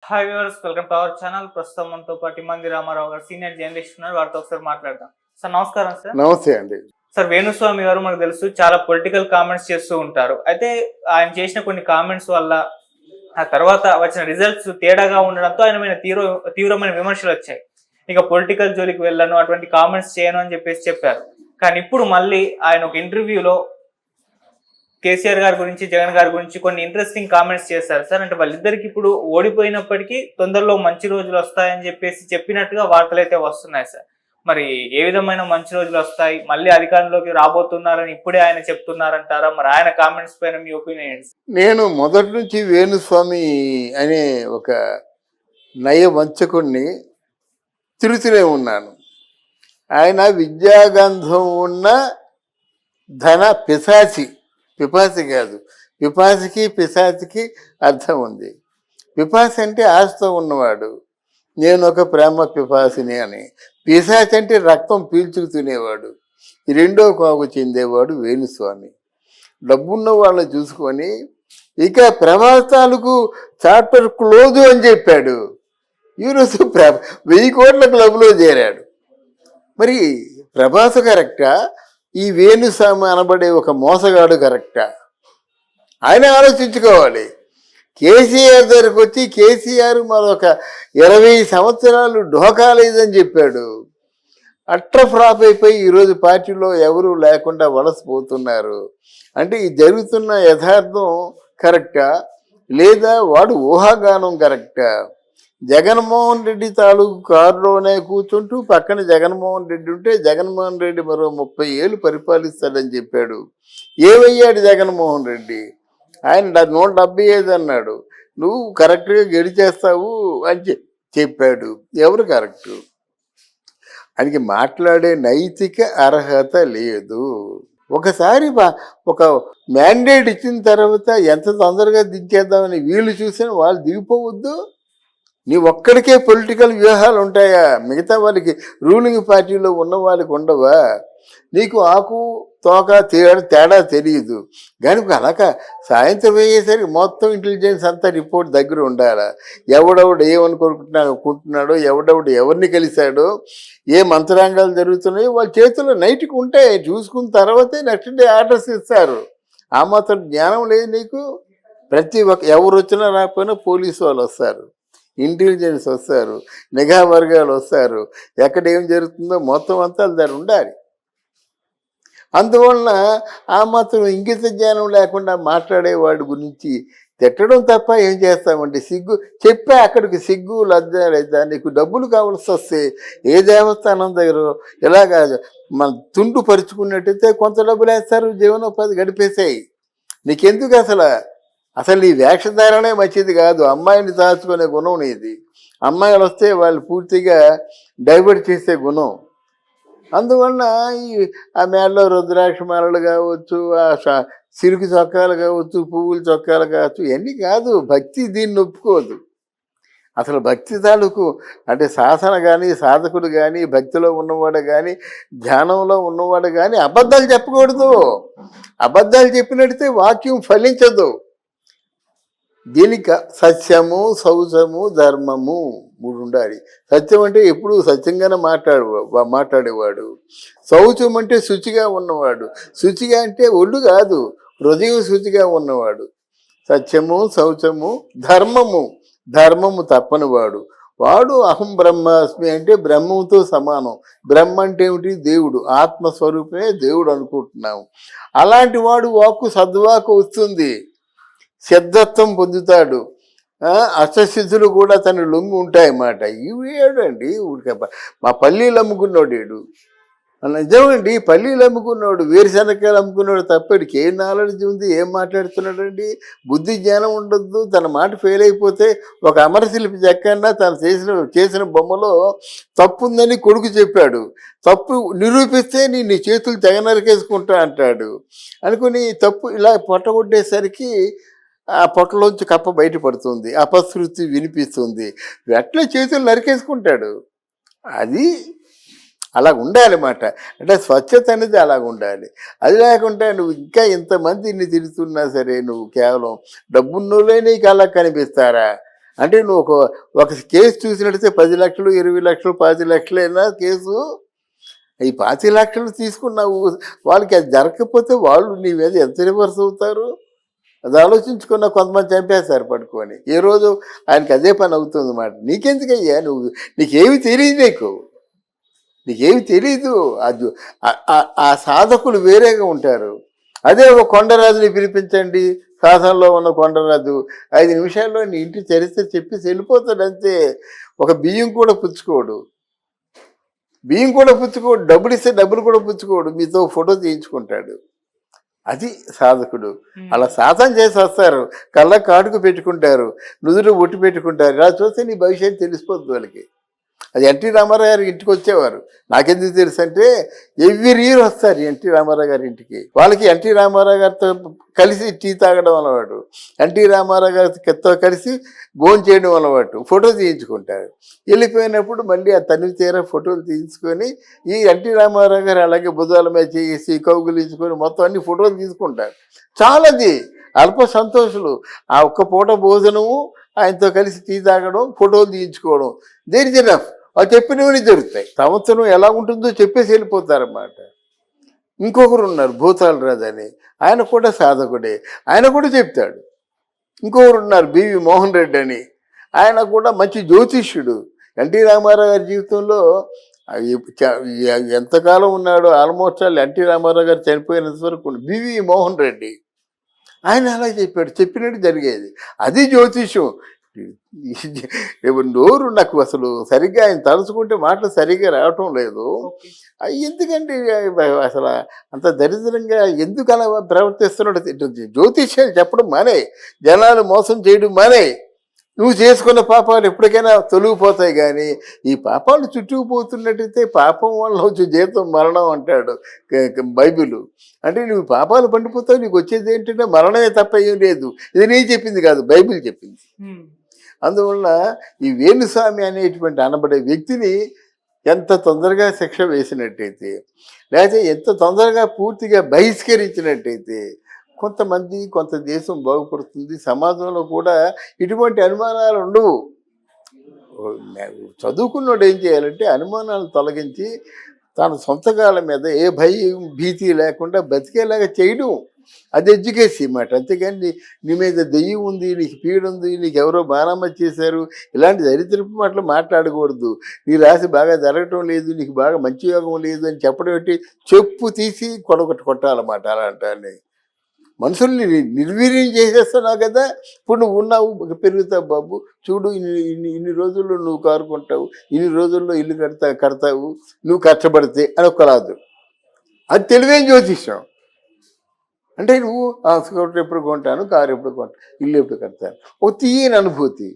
Hi viewers, welcome to our channel. ప్రస్తుతం మనతో పాటు మంది రామారావు గారు సీనియర్ జర్నలిస్ట్ ఉన్నారు. వారితో ఒకసారి మాట్లాడదాం. సార్ నమస్కారం. సార్ నమస్తే అండి. సార్ వేణుస్వామి గారు మనకు తెలుసు చాలా పొలిటికల్ కామెంట్స్ చేస్తూ ఉంటారు. అయితే ఆయన చేసిన కొన్ని కామెంట్స్ వల్ల ఆ తర్వాత వచ్చిన రిజల్ట్స్ తేడాగా ఉండడంతో ఆయన మీద తీవ్రమైన విమర్శలు వచ్చాయి. ఇక పొలిటికల్ జోలికి వెళ్ళను, అటువంటి కామెంట్స్ చేయను అని చెప్పారు. కానీ ఇప్పుడు మళ్ళీ ఆయన ఒక ఇంటర్వ్యూలో కేసీఆర్ గారి గురించి, జగన్ గారి గురించి కొన్ని ఇంట్రెస్టింగ్ కామెంట్స్ చేశారు. సార్ అంటే వాళ్ళిద్దరికి ఇప్పుడు ఓడిపోయినప్పటికీ తొందరలో మంచి రోజులు వస్తాయని చెప్పినట్టుగా వార్తలు అయితే వస్తున్నాయి. సార్ మరి ఏ విధమైన మంచి రోజులు వస్తాయి, మళ్ళీ అధికారంలోకి రాబోతున్నారని ఇప్పుడే ఆయన చెప్తున్నారంటారా? మరి ఆయన కామెంట్స్ పైన మీ ఒపీనియన్ ఏంటి? నేను మొదటి నుంచి వేణుస్వామి అనే ఒక నయ వంచకుడిని తిరుగుతూనే ఉన్నాను. ఆయన విద్యాగంధం ఉన్న ధన పిపాసి కాదు, పిపాసికి అర్థం ఉంది. పిపాసి అంటే ఆశతో ఉన్నవాడు, నేను ఒక ప్రేమ పిపాసిని అని. పిశాచి అంటే రక్తం పీల్చుకు తినేవాడు. ఈ రెండో కోకు చెందేవాడు వేణుస్వామి. డబ్బున్న వాళ్ళని చూసుకొని ఇక ప్రభాసాలకు చాప్టర్ క్లోజు అని చెప్పాడు. ఈరోజు 1000 కోట్ల క్లబ్లో చేరాడు. మరి ప్రభాస్ కరెక్టా, ఈ వేణుస్వామి అనబడే ఒక మోసగాడు కరెక్టా? ఆయన ఆలోచించుకోవాలి. కేసీఆర్ దగ్గరకు వచ్చి కేసీఆర్ మరొక 20 సంవత్సరాలు ఢోకా లేదని చెప్పాడు. ఫ్లాప్ అయిపోయి ఈరోజు పార్టీలో ఎవరు లేకుండా వలసపోతున్నారు. అంటే ఈ జరుగుతున్న యథార్థం కరెక్టా లేదా వాడు ఊహాగానం కరెక్టా? జగన్మోహన్ రెడ్డి తాలూకు కారులోనే కూర్చుంటూ పక్కన జగన్మోహన్ రెడ్డి ఉంటే జగన్మోహన్ రెడ్డి మరో 30 ఏళ్ళు పరిపాలిస్తాడని చెప్పాడు. ఏమయ్యాడు జగన్మోహన్ రెడ్డి? ఆయన 175 అన్నాడు. నువ్వు కరెక్ట్గా గెలిచేస్తావు అని చెప్పాడు. ఎవరు కరెక్టు? ఆయనకి మాట్లాడే నైతిక అర్హత లేదు. ఒకసారి ఒక మ్యాండేట్ ఇచ్చిన తర్వాత ఎంత తొందరగా దించేద్దామని వీళ్ళు చూసిన వాళ్ళు దిగిపోవద్దు. నీ ఒక్కడికే పొలిటికల్ వ్యూహాలు ఉంటాయా? మిగతా వాళ్ళకి, రూలింగ్ పార్టీలో ఉన్న వాళ్ళకి ఉండవా? నీకు ఆకు తోక తేడా తెలియదు. కానీ అలాగా సాయంత్రం అయ్యేసరికి మొత్తం ఇంటెలిజెన్స్ అంతా రిపోర్ట్ దగ్గర ఉండాలా? ఎవడెవడు ఏమనుకుంటున్నాడో, ఎవడెవడు ఎవరిని కలిశాడో, ఏ మంత్రాంగాలు జరుగుతున్నాయో వాళ్ళ చేతుల్లో నైట్కి ఉంటాయి. చూసుకున్న తర్వాతే నెక్స్ట్ డే ఆర్డర్స్ ఇస్తారు. ఆ మాత్రం జ్ఞానం లేదు నీకు? ప్రతి ఎవరు వచ్చినా రాకపోయినా పోలీసు వాళ్ళు వస్తారు, ఇంటెలిజెన్స్ వస్తారు, నిఘా వర్గాలు వస్తారు. ఎక్కడ ఏం జరుగుతుందో మొత్తం అంతా దాన్ని ఉండాలి. అందువలన ఆ మాత్రం ఇంగిత జ్ఞానం లేకుండా మాట్లాడేవాడి గురించి తిట్టడం తప్ప ఏం చేస్తామంటే సిగ్గు చెప్పే అక్కడికి సిగ్గు లజ్జ లేదా? నీకు డబ్బులు కావాల్సి వస్తే ఏ దేవస్థానం దగ్గర ఇలాగ మన తుండు పరుచుకున్నట్టయితే కొంత డబ్బులు వేస్తారు, జీవనోపాధి గడిపేసాయి. నీకెందుకు అసలు నీ వేషధారణే మంచిది కాదు. అమ్మాయిని దాచుకునే గుణం నీది. అమ్మాయిలు వస్తే వాళ్ళు పూర్తిగా డైవర్ట్ చేసే గుణం. అందువలన ఆ మేడలో రుద్రాక్ష మాలలు కావచ్చు, ఆ సిరుకు చొక్కాలు కావచ్చు, పువ్వుల చొక్కాలు కావచ్చు, ఇవన్నీ కాదు. భక్తి దీన్ని ఒప్పుకోదు. అసలు భక్తి తాలూకు అంటే శాసన కానీ, సాధకుడు కానీ, భక్తిలో ఉన్నవాడు కానీ, ధ్యానంలో ఉన్నవాడు కానీ అబద్ధాలు చెప్పకూడదు. అబద్ధాలు చెప్పినట్టే వాక్యం ఫలించదు. దీనికి సత్యము, శౌచము, ధర్మము 3 ఉండాలి. సత్యం అంటే ఎప్పుడు సత్యంగానే మాట్లాడేవాడు. శౌచం అంటే శుచిగా ఉన్నవాడు. శుచిగా అంటే ఒళ్ళు కాదు, హృదయం శుచిగా ఉన్నవాడు. సత్యము, శౌచము, ధర్మము తప్పనివాడు. వాడు అహం బ్రహ్మాస్మి అంటే బ్రహ్మంతో సమానం. బ్రహ్మ అంటే ఏమిటి? దేవుడు. ఆత్మస్వరూపమే దేవుడు అనుకుంటున్నాము. అలాంటి వాడు వాక్కు సద్వాకు వస్తుంది, సిద్ధత్వం పొందుతాడు. అష్టసిద్ధులు కూడా తన లొంగి ఉంటాయన్నమాట. ఇవేడండి మా పల్లీలు అమ్ముకున్నాడు. నిజమండి, పల్లీలు అమ్ముకున్నాడు, వేరుశనక్కాయలు అమ్ముకున్నాడు. తప్పడికి ఏం నాలెడ్జ్ ఉంది? ఏం మాట్లాడుతున్నాడండి? బుద్ధి జ్ఞానం ఉండద్దు. తన మాట ఫెయిల్ అయిపోతే ఒక అమరశిల్పి చెక్కన్నా తను చేసిన బొమ్మలో తప్పు ఉందని కొడుకు చెప్పాడు. తప్పు నిరూపిస్తే నీ చేతులు తెగ నరికేసుకుంటా అంటాడు. అనుకుని తప్పు ఇలా పొట్టగొట్టేసరికి ఆ పొట్టలోంచి కప్ప బయటపడుతుంది, అపశృతి వినిపిస్తుంది. వెంటనే చేతులు నరికేసుకుంటాడు. అది అలా ఉండాలన్నమాట. అంటే స్వచ్ఛత అనేది అలాగ ఉండాలి. అది లేకుండా నువ్వు ఇంకా ఇంతమంది ఇన్ని తిరుగుతున్నా సరే నువ్వు కేవలం డబ్బున్నోళ్ళే నీకు అలా కనిపిస్తారా? అంటే నువ్వు ఒక కేసు చూసినట్టయితే 10 లక్షలు 20 లక్షలు 10 లక్షలైనా కేసు ఈ 10 లక్షలు తీసుకున్నావు, వాళ్ళకి అది జరగకపోతే వాళ్ళు నీ మీద ఎంత రివర్స్ అవుతారు? అది ఆలోచించుకున్న కొంతమంది చంపేస్తారు పట్టుకొని. ఏ రోజు ఆయనకి అదే పని అవుతుంది అన్నమాట. నీకెందుకయ్యా నీకేమి తెలియదు, నీకేమి తెలీదు. అది ఆ సాధకులు వేరేగా ఉంటారు. అదే ఒక కొండరాజుని పిలిపించండి, సాధనలో ఉన్న కొండరాజు 5 నిమిషాల్లో నీ ఇంటి చరిత్ర చెప్పేసి వెళ్ళిపోతాడు అంతే. ఒక బియ్యం కూడా పుచ్చుకోడు, డబ్బులు ఇస్తే డబ్బులు కూడా పుచ్చుకోడు, మీతో ఫోటో తీయించుకుంటాడు. అది సాధకుడు. అలా సాధన చేసి వస్తారు, కళ్ళ కాటుకు పెట్టుకుంటారు, నుదురు ఒట్టి పెట్టుకుంటారు. ఇలా చూస్తే నీ భవిష్యత్తు తెలిసిపోద్ది వాళ్ళకి. అది ఎన్టీ రామారావు గారి ఇంటికి వచ్చేవారు. నాకెందుకు తెలుసు అంటే ఎవ్రీ ఇయర్ వస్తారు ఎన్టీ రామారావు గారి ఇంటికి. వాళ్ళకి ఎన్టీ రామారావు గారితో కలిసి టీ తాగడం అలవాటు, ఎన్టీ రామారావు గారితో కలిసి భోజనం చేయడం అలవాటు, ఫోటో తీయించుకుంటారు. వెళ్ళిపోయినప్పుడు మళ్ళీ ఆ తనివి తీరా ఫోటోలు తీయించుకొని ఈ ఎన్టీ రామారావు గారు అలాగే భుజాల మీద చేసి కౌగులించుకొని మొత్తం అన్ని ఫోటోలు తీసుకుంటారు. చాలాది అల్ప సంతోషులు. ఆ ఒక్క పూట భోజనము, ఆయనతో కలిసి టీ తాగడం, ఫోటోలు తీయించుకోవడం, దేర్ ఇస్ ఎనఫ్. వాళ్ళు చెప్పినవన్నీ జరుగుతాయి. సంవత్సరం ఎలా ఉంటుందో చెప్పేసి వెళ్ళిపోతారన్నమాట. ఇంకొకరు ఉన్నారు భూతాల రాజు అని, ఆయన కూడా సాధకుడే, ఆయన కూడా చెప్తాడు. ఇంకొకరు ఉన్నారు బివి మోహన్ రెడ్డి అని, ఆయన కూడా మంచి జ్యోతిష్యుడు. ఎన్టీ రామారావు గారి జీవితంలో ఎంతకాలం ఉన్నాడో ఆల్మోస్ట్ ఎన్టీ రామారావు గారు చనిపోయినంత వరకు బివి మోహన్ రెడ్డి ఆయన అలా చెప్పాడు, చెప్పినట్టు జరిగేది. అది జ్యోతిష్యం. నోరు నాకు అసలు సరిగ్గా ఆయన తలుచుకుంటే మాటలు సరిగ్గా రావటం లేదు. ఎందుకంటే అసలు అంత దరిద్రంగా ఎందుకు అలా ప్రవర్తిస్తున్నాడు? జ్యోతిష్యాలు చెప్పడం మానే, జనాలు మోసం చేయడం మానే. నువ్వు చేసుకున్న పాపాలు ఎప్పటికైనా తొలగిపోతాయి. కానీ ఈ పాపాలు చుట్టుకుపోతున్నట్టయితే పాపం వల్ల వచ్చే జీవితం మరణం అంటాడు బైబిల్. అంటే నువ్వు పాపాలు పండిపోతావు, నీకు వచ్చేది ఏంటంటే మరణమే తప్ప ఏం లేదు. ఇది నేను చెప్పింది కాదు, బైబిల్ చెప్పింది. అందువల్ల ఈ వేణుస్వామి అనేటువంటి అనబడే వ్యక్తిని ఎంత తొందరగా శిక్ష వేసినట్టయితే, లేకపోతే ఎంత తొందరగా పూర్తిగా బహిష్కరించినట్టయితే కొంత దేశం బాగుపడుతుంది. సమాజంలో కూడా ఇటువంటి అనుమానాలు ఉండవు. చదువుకున్నోడు ఏం చేయాలంటే అనుమానాలు తొలగించి తన సొంత కాళ్ళ మీద ఏ భయం భీతి లేకుండా బతికేలాగా చేయడం, అది ఎడ్యుకేషన్ అన్నమాట. అంతేగాని నీ మీద దెయ్యం ఉంది, నీకు పీడ ఉంది, నీకు ఎవరో బాణమ్మ చేశారు, ఇలాంటి దరిద్రపు మాటలు మాట్లాడకూడదు. నీ రాశి బాగా జరగటం లేదు, నీకు బాగా మంచి యోగం లేదు అని చెప్పడం ఏంటి, చెప్పు తీసి కొట్టాలన్నమాట. అలాంటి మనుషుల్ని నిర్వీర్యం చేసేస్తున్నావు కదా. ఇప్పుడు నువ్వు ఉన్నావు, పెరుగుతావు బాబు, చూడు ఇన్ని రోజుల్లో నువ్వు కారు కొంటావు, ఇన్ని రోజుల్లో ఇల్లు కడతావు నువ్వు కష్టపడితే అని ఒకలాదు. అది తెలివైన జ్యోతిష్యం. అంటే నువ్వు స్కూటర్ ఎప్పుడు కొంటాను, కారు ఎప్పుడు కొంటాను, ఇల్లు ఎప్పుడు కడతాను, ఒక తీయని అనుభూతి.